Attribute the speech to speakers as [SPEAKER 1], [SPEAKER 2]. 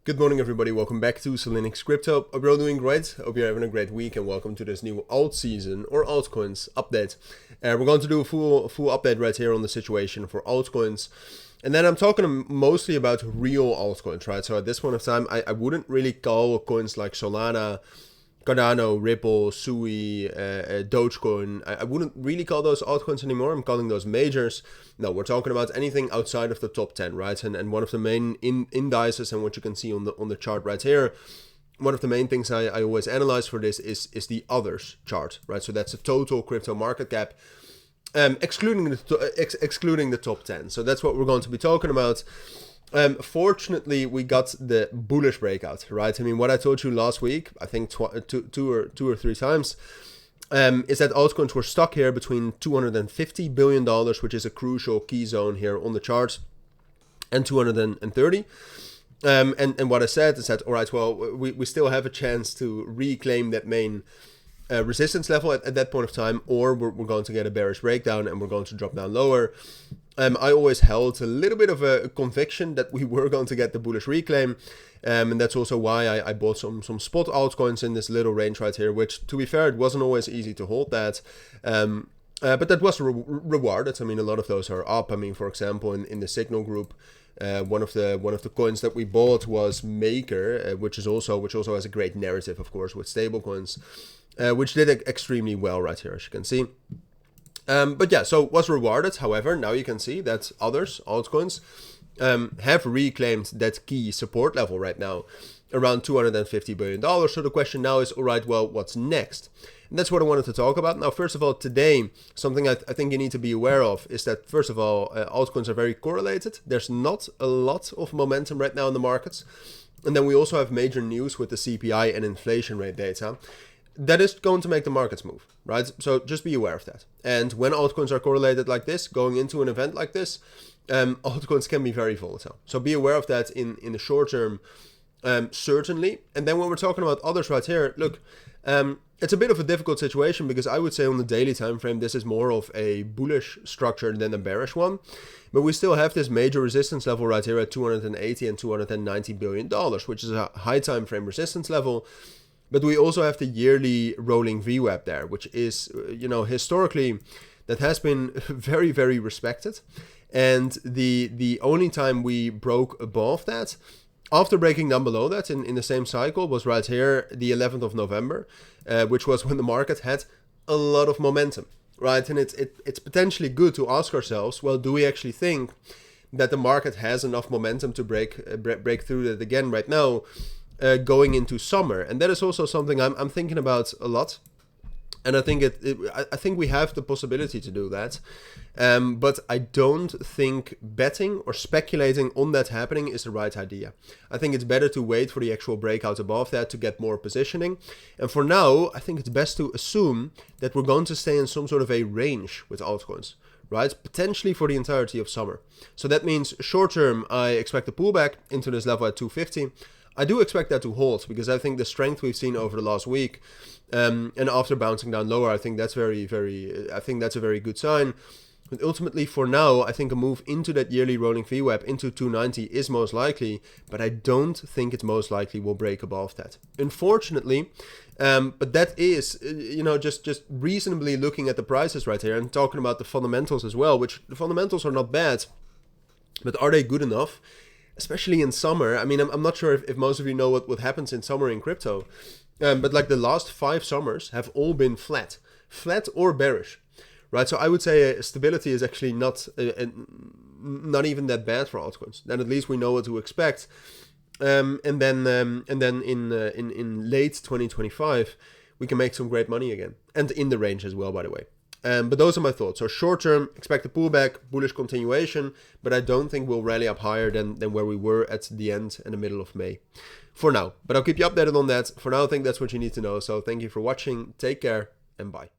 [SPEAKER 1] Good morning, everybody. Welcome back to Cilinix Crypto. Hope you're all doing great. Hope you're having a great week, and welcome to this new alt season or altcoins update. We're going to do a full update right here on the situation for altcoins, and then I'm talking mostly about real altcoins, right? So at this point of time, I wouldn't really call coins like Solana, Cardano, Ripple, Sui, Dogecoin. I wouldn't really call those altcoins anymore. I'm calling those majors. No, we're talking about anything outside of the top 10, right? And one of the main indices, and what you can see on the chart right here, one of the main things I always analyze for this is the others chart, right? So that's the total crypto market cap, excluding the top 10. So that's what we're going to be talking about. Fortunately, we got the bullish breakout, right? I mean, what I told you last week, I think two or three times, is that altcoins were stuck here between $250 billion, which is a crucial key zone here on the chart, and 230. And what I said is that, all right, well, we still have a chance to reclaim that main resistance level at that point of time, or we're going to get a bearish breakdown and we're going to drop down lower. I always held a little bit of a conviction that we were going to get the bullish reclaim, and that's also why I bought some spot altcoins in this little range right here, which, to be fair, it wasn't always easy to hold that, but that was rewarded. I mean, a lot of those are up. I mean, for example, in the Signal group, one of the coins that we bought was Maker, which also has a great narrative, of course, with stable coins, which did extremely well right here, as you can see. But yeah, so was rewarded. However, now you can see that others, altcoins, have reclaimed that key support level right now, around $250 billion. So the question now is, all right, well, what's next? And that's what I wanted to talk about. Now, first of all, today, something I think you need to be aware of is that, first of all, altcoins are very correlated. There's not a lot of momentum right now in the markets. And then we also have major news with the CPI and inflation rate data. That is going to make the markets move, right? So just be aware of that. And when altcoins are correlated like this, going into an event like this, altcoins can be very volatile. So be aware of that in the short term, certainly. And then when we're talking about others right here, look, it's a bit of a difficult situation because I would say on the daily time frame, this is more of a bullish structure than a bearish one. But we still have this major resistance level right here at 280 and $290 billion, which is a high time frame resistance level. But we also have the yearly rolling VWAP there, which is, historically, that has been very, very respected. And the only time we broke above that, after breaking down below that in the same cycle, was right here, the 11th of November, which was when the market had a lot of momentum, right? And it's potentially good to ask ourselves, well, do we actually think that the market has enough momentum to break through that again right now? Going into summer, and that is also something I'm thinking about a lot, and I think I think we have the possibility to do that, but I don't think betting or speculating on that happening is the right idea. I think it's better to wait for the actual breakout above that to get more positioning, and for now I think it's best to assume that we're going to stay in some sort of a range with altcoins, right? Potentially for the entirety of summer. So that means short term I expect a pullback into this level at 250. I do expect that to hold because I think the strength we've seen over the last week, and after bouncing down lower, I think that's a very good sign. But ultimately, for now, I think a move into that yearly rolling VWAP into 290 is most likely, but I don't think it most likely will break above that, unfortunately. But that is, just reasonably looking at the prices right here and talking about the fundamentals as well, which the fundamentals are not bad, but are they good enough? Especially in summer. I mean, I'm not sure if most of you know what happens in summer in crypto, but like the last 5 summers have all been flat or bearish, right? So I would say stability is actually not even that bad for altcoins. Then at least we know what to expect, and then in late 2025 we can make some great money again, and in the range as well, by the way. But those are my thoughts. So short term, expect a pullback, bullish continuation, but I don't think we'll rally up higher than where we were at the end and the middle of May for now. But I'll keep you updated on that. For now, I think that's what you need to know. So thank you for watching. Take care and bye.